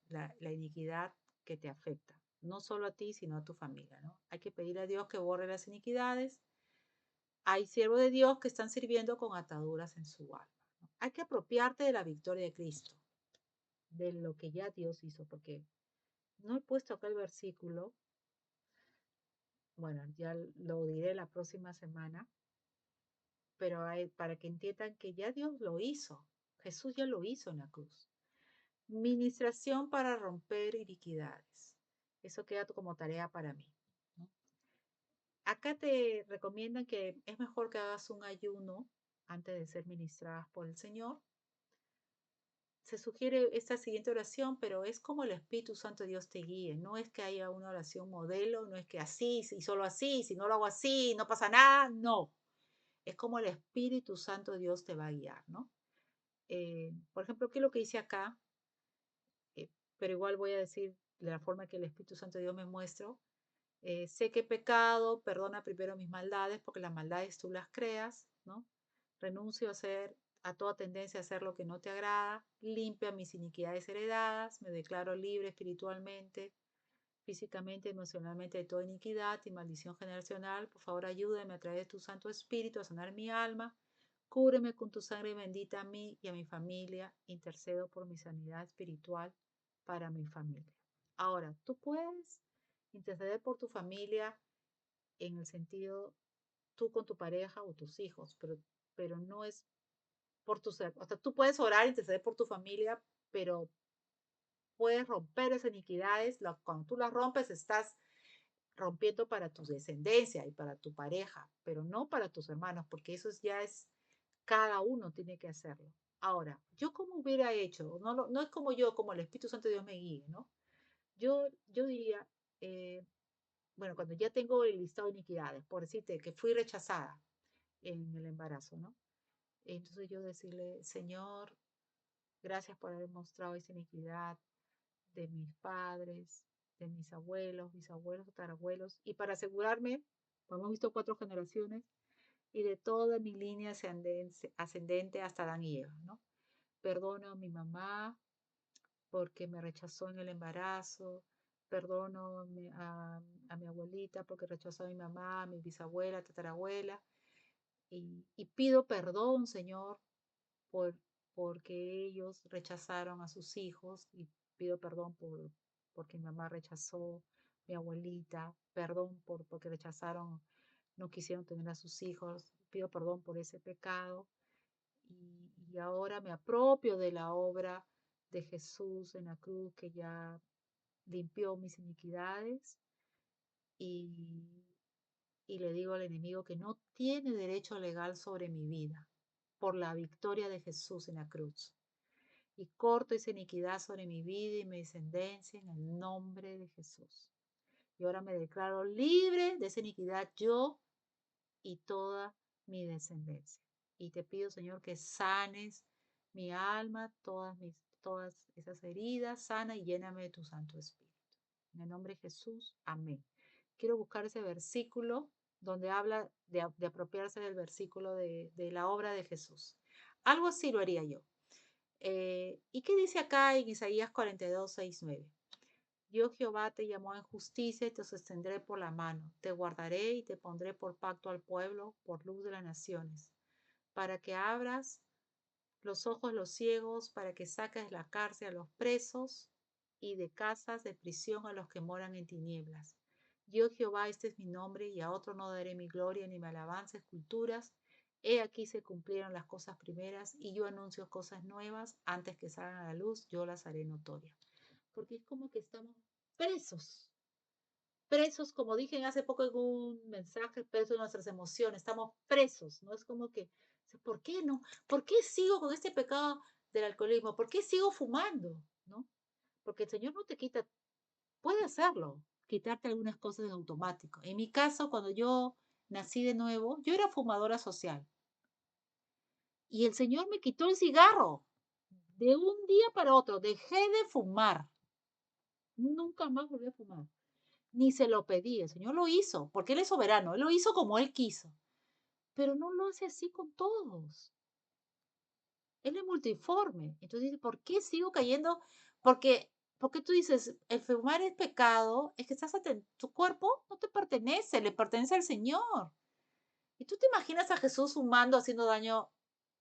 la iniquidad que te afecta, no solo a ti, sino a tu familia, ¿no? Hay que pedirle a Dios que borre las iniquidades. Hay siervos de Dios que están sirviendo con ataduras en su alma, ¿no? Hay que apropiarte de la victoria de Cristo, de lo que ya Dios hizo, porque no he puesto acá el versículo, bueno, ya lo diré la próxima semana, pero para que entiendan que ya Dios lo hizo, Jesús ya lo hizo en la cruz. Ministración para romper iniquidades. Eso queda como tarea para mí, ¿no? Acá te recomiendan que es mejor que hagas un ayuno antes de ser ministradas por el Señor. Se sugiere esta siguiente oración, pero es como el Espíritu Santo de Dios te guíe. No es que haya una oración modelo, no es que así, y solo así, si no lo hago así, no pasa nada. No, es como el Espíritu Santo de Dios te va a guiar, ¿no? Por ejemplo, ¿qué es lo que dice acá? Pero igual voy a decir de la forma que el Espíritu Santo de Dios me muestra. Sé que he pecado, perdona primero mis maldades, porque las maldades tú las creas, ¿no? Renuncio a toda tendencia a hacer lo que no te agrada, limpia mis iniquidades heredadas, me declaro libre espiritualmente, físicamente, emocionalmente de toda iniquidad y maldición generacional. Por favor, ayúdame a través de tu Santo Espíritu a sanar mi alma. Cúbreme con tu sangre bendita a mí y a mi familia. Intercedo por mi sanidad espiritual para mi familia. Ahora, tú puedes interceder por tu familia en el sentido tú con tu pareja o tus hijos, pero no es por tu ser. O sea, tú puedes orar e interceder por tu familia, pero puedes romper esas iniquidades. Cuando tú las rompes, estás rompiendo para tu descendencia y para tu pareja, pero no para tus hermanos, porque eso ya es, cada uno tiene que hacerlo. Ahora, yo como hubiera hecho, no es como yo, como el Espíritu Santo de Dios me guíe, ¿no? Yo diría, eh, bueno, cuando ya tengo el listado de iniquidades, por decirte que fui rechazada en el embarazo, ¿no? Entonces yo decirle, Señor, gracias por haber mostrado esa iniquidad de mis padres, de mis abuelos, bisabuelos, tatarabuelos, y para asegurarme, pues hemos visto 4 generaciones, y de toda mi línea ascendente hasta Adán y Eva, ¿no? Perdono a mi mamá porque me rechazó en el embarazo, perdono a mi abuelita porque rechazó a mi mamá, a mi bisabuela, tatarabuela, y pido perdón, Señor, por, porque ellos rechazaron a sus hijos, y pido perdón porque mi mamá rechazó, mi abuelita, perdón porque rechazaron, no quisieron tener a sus hijos, pido perdón por ese pecado y ahora me apropio de la obra de Jesús en la cruz que ya limpió mis iniquidades y, y le digo al enemigo que no tiene derecho legal sobre mi vida por la victoria de Jesús en la cruz. Y corto esa iniquidad sobre mi vida y mi descendencia en el nombre de Jesús. Y ahora me declaro libre de esa iniquidad yo y toda mi descendencia. Y te pido, Señor, que sanes mi alma, todas esas heridas, sana y lléname de tu Santo Espíritu. En el nombre de Jesús, amén. Quiero buscar ese versículo donde habla de apropiarse del versículo de la obra de Jesús. Algo así lo haría yo. ¿Y qué dice acá en Isaías 42, 6, 9? Yo Jehová te llamó en justicia y te sostendré por la mano. Te guardaré y te pondré por pacto al pueblo, por luz de las naciones, para que abras los ojos los ciegos, para que saques de la cárcel a los presos y de casas de prisión a los que moran en tinieblas. Yo Jehová, este es mi nombre, y a otro no daré mi gloria ni mi alabanza, esculturas. He aquí se cumplieron las cosas primeras, y yo anuncio cosas nuevas, antes que salgan a la luz, yo las haré notorias. Porque es como que estamos presos, presos, como dije hace poco en un mensaje, presos de nuestras emociones, estamos presos, ¿no? Es como que, ¿por qué no? ¿Por qué sigo con este pecado del alcoholismo? ¿Por qué sigo fumando? ¿No? Porque el Señor no te quita, puede hacerlo, quitarte algunas cosas en automático. En mi caso, cuando yo nací de nuevo, yo era fumadora social y el Señor me quitó el cigarro. De un día para otro, dejé de fumar. Nunca más volví a fumar. Ni se lo pedí, el Señor lo hizo, porque Él es soberano, Él lo hizo como Él quiso, pero no lo hace así con todos. Él es multiforme. Entonces, ¿por qué sigo cayendo? Porque, porque tú dices, el fumar es pecado, es que tu cuerpo no te pertenece, le pertenece al Señor. ¿Y tú te imaginas a Jesús fumando, haciendo daño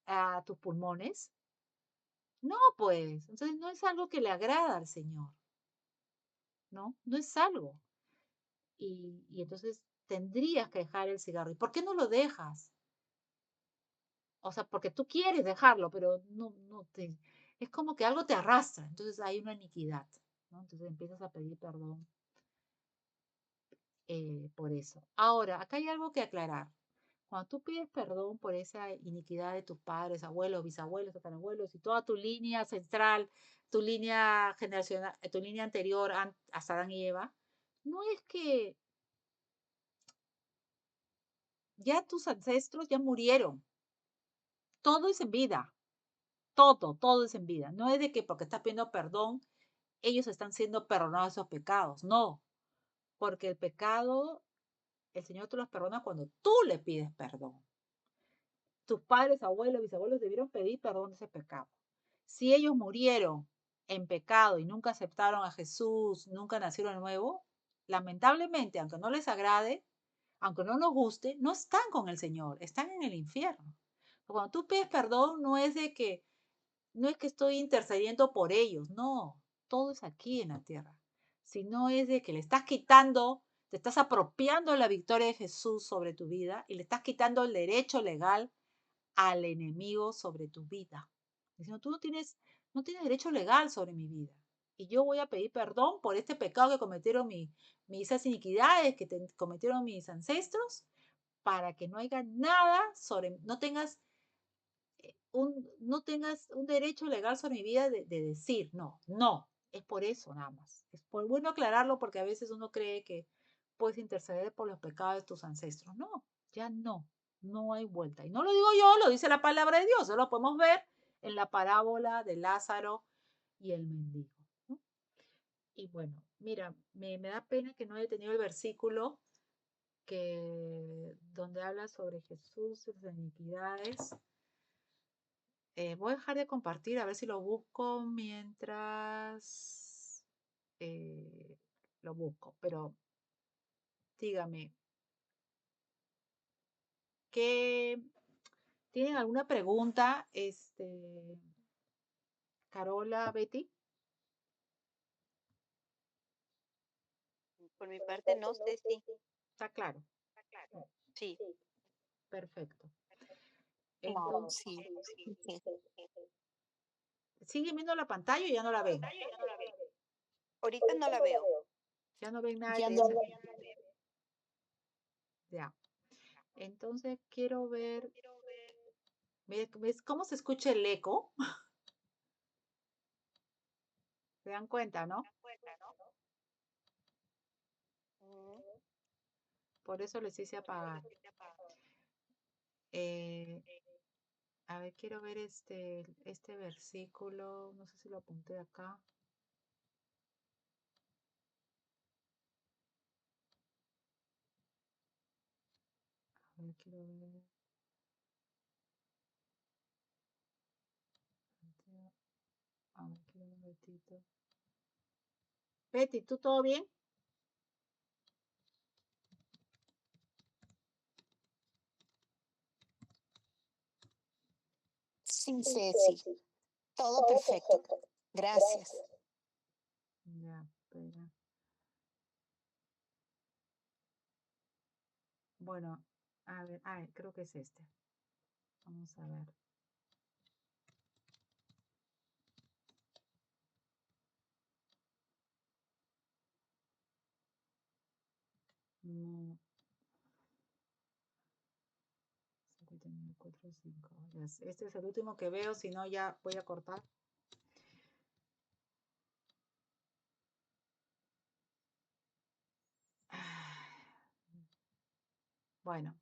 a tus pulmones? No, pues, entonces no es algo que le agrada al Señor, ¿no? No es algo. Y entonces tendrías que dejar el cigarro. ¿Y por qué no lo dejas? O sea, porque tú quieres dejarlo, pero no te, es como que algo te arrastra, entonces hay una iniquidad, ¿no? Entonces empiezas a pedir perdón por eso. Ahora, acá hay algo que aclarar. Cuando tú pides perdón por esa iniquidad de tus padres, abuelos, bisabuelos, tatarabuelos y toda tu línea ancestral, tu línea generacional, tu línea anterior hasta Adán y Eva, no es que ya tus ancestros ya murieron, todo es en vida, todo es en vida. No es de que porque estás pidiendo perdón, ellos están siendo perdonados de esos pecados. No, porque el pecado, el Señor te los perdona cuando tú le pides perdón. Tus padres, abuelos, bisabuelos debieron pedir perdón de ese pecado. Si ellos murieron en pecado y nunca aceptaron a Jesús, nunca nacieron de nuevo, lamentablemente, aunque no les agrade, aunque no nos guste, no están con el Señor, están en el infierno. Cuando tú pides perdón, no es que estoy intercediendo por ellos, no, todo es aquí en la tierra, sino es de que le estás quitando, te estás apropiando de la victoria de Jesús sobre tu vida y le estás quitando el derecho legal al enemigo sobre tu vida. Diciendo, tú no tienes derecho legal sobre mi vida. Y yo voy a pedir perdón por este pecado que cometieron esas iniquidades que cometieron mis ancestros, para que no haya nada sobre, no tengas un derecho legal sobre mi vida de decir, no, es por eso nada más. Es bueno aclararlo porque a veces uno cree que puedes interceder por los pecados de tus ancestros. No, ya no hay vuelta. Y no lo digo yo, lo dice la palabra de Dios, eso lo podemos ver en la parábola de Lázaro y el mendigo, ¿no? Y bueno, mira, me da pena que no haya tenido el versículo donde habla sobre Jesús y sus iniquidades. Voy a dejar de compartir, a ver si lo busco mientras eh, lo busco. Pero dígame, ¿qué tienen alguna pregunta? Carola, Betty, Por mi parte, no sé si. ¿está claro? Sí, Perfecto. claro, Entonces, sí, sí, sí. ¿siguen viendo la pantalla o ya no la ven? Ahorita no la veo. Ya no ven nada de Ya que no dice. la. Ya. Entonces quiero ver, ¿ves cómo se escucha el eco? ¿Se dan cuenta, no? Mm, Por eso les hice apagar. Eh, A ver, quiero ver este versículo, no sé si lo apunté acá. A ver, quiero ver. Betito. Betty, ¿tú todo bien? Sí, Ceci. Todo perfecto. Gracias. Ya, espera. Bueno, a ver, creo que es este. Vamos a ver. No. 5945. Este es el último que veo, si no ya voy a cortar. Bueno.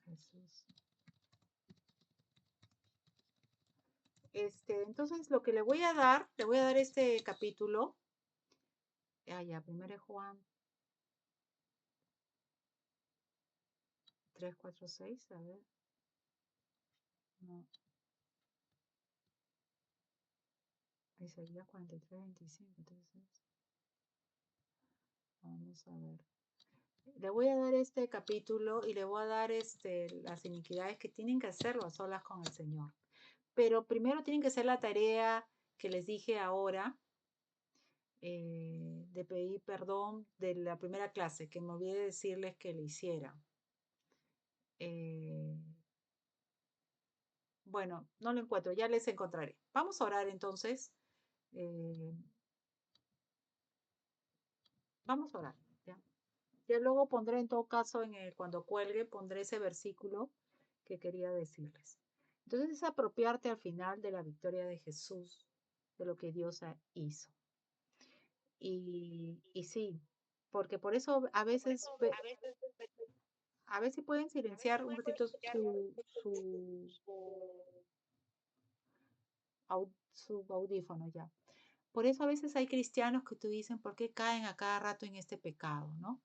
Jesús. Entonces lo que le voy a dar este capítulo. Ya, primero Juan 3, 4, 6, a ver. No. Isaías 43, 25, entonces. Vamos a ver. Le voy a dar este capítulo y le voy a dar las iniquidades que tienen que hacerlo a solas con el Señor. Pero primero tienen que hacer la tarea que les dije ahora, de pedir perdón de la primera clase, que me olvidé decirles que le hiciera. Bueno, no lo encuentro, ya les encontraré. Vamos a orar entonces. Vamos a orar. ¿Ya? Ya luego pondré en todo caso, cuando cuelgue, pondré ese versículo que quería decirles. Entonces es apropiarte al final de la victoria de Jesús, de lo que Dios hizo. Y sí, porque por eso a veces pueden silenciar un ratito su audífono ya. Por eso a veces hay cristianos que tú dicen, ¿por qué caen a cada rato en este pecado, no?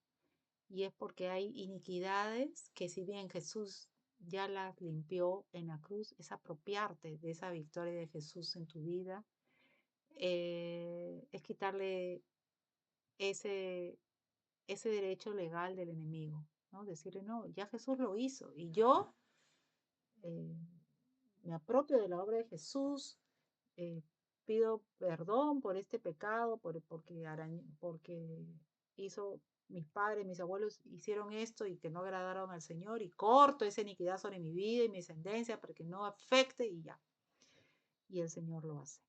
Y es porque hay iniquidades que si bien Jesús ya las limpió en la cruz, es apropiarte de esa victoria de Jesús en tu vida, es quitarle ese derecho legal del enemigo, ¿no? Decirle, no, ya Jesús lo hizo y yo me apropio de la obra de Jesús, pido perdón por este pecado, porque hizo mis padres, mis abuelos hicieron esto y que no agradaron al Señor y corto esa iniquidad sobre mi vida y mi descendencia para que no afecte y ya. Y el Señor lo hace.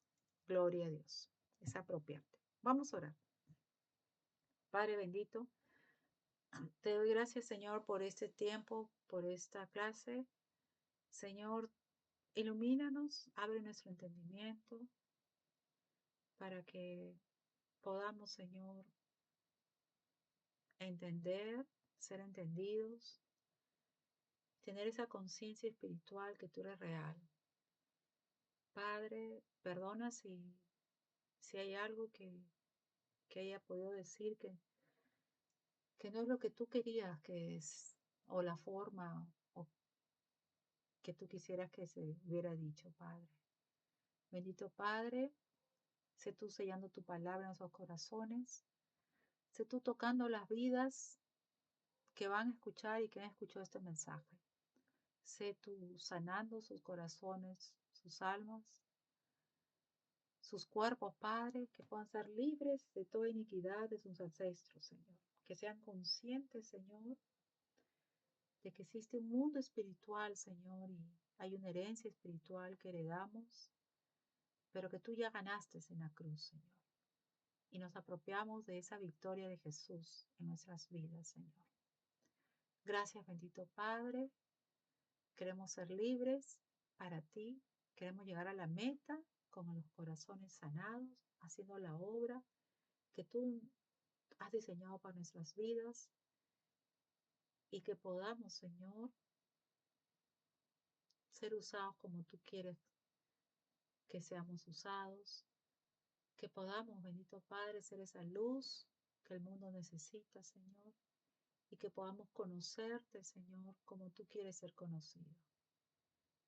Gloria a Dios. Es apropiarte. Vamos a orar. Padre bendito, te doy gracias, Señor, por este tiempo, por esta clase. Señor, ilumínanos, abre nuestro entendimiento para que podamos, Señor, entender, ser entendidos, tener esa conciencia espiritual que tú eres real. Padre, perdona si hay algo que haya podido decir que no es lo que tú querías que es, o la forma o que tú quisieras que se hubiera dicho, Padre. Bendito Padre, sé tú sellando tu palabra en nuestros corazones, sé tú tocando las vidas que van a escuchar y que han escuchado este mensaje. Sé tú sanando sus corazones, sus almas, sus cuerpos, Padre, que puedan ser libres de toda iniquidad de sus ancestros, Señor. Que sean conscientes, Señor, de que existe un mundo espiritual, Señor, y hay una herencia espiritual que heredamos, pero que tú ya ganaste en la cruz, Señor. Y nos apropiamos de esa victoria de Jesús en nuestras vidas, Señor. Gracias, bendito Padre. Queremos ser libres para ti. Queremos llegar a la meta con los corazones sanados, haciendo la obra que tú has diseñado para nuestras vidas y que podamos, Señor, ser usados como tú quieres que seamos usados, que podamos, bendito Padre, ser esa luz que el mundo necesita, Señor, y que podamos conocerte, Señor, como tú quieres ser conocido.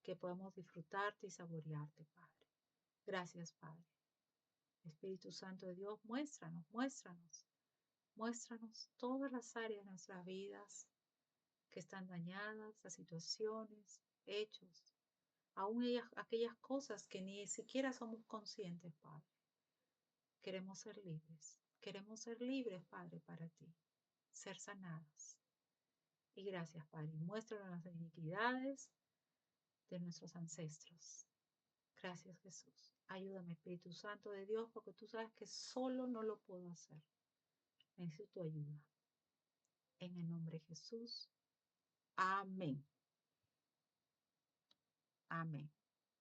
que podamos disfrutarte y saborearte, Padre. Gracias, Padre. Espíritu Santo de Dios, muéstranos, muéstranos, muéstranos todas las áreas de nuestras vidas que están dañadas, las situaciones, hechos, aún aquellas cosas que ni siquiera somos conscientes, Padre. Queremos ser libres, Padre, para ti, ser sanadas. Y gracias, Padre, muéstranos las iniquidades de nuestros ancestros. Gracias, Jesús. Ayúdame, Espíritu Santo de Dios, porque tú sabes que solo no lo puedo hacer. Necesito tu ayuda. En el nombre de Jesús. Amén. Amén.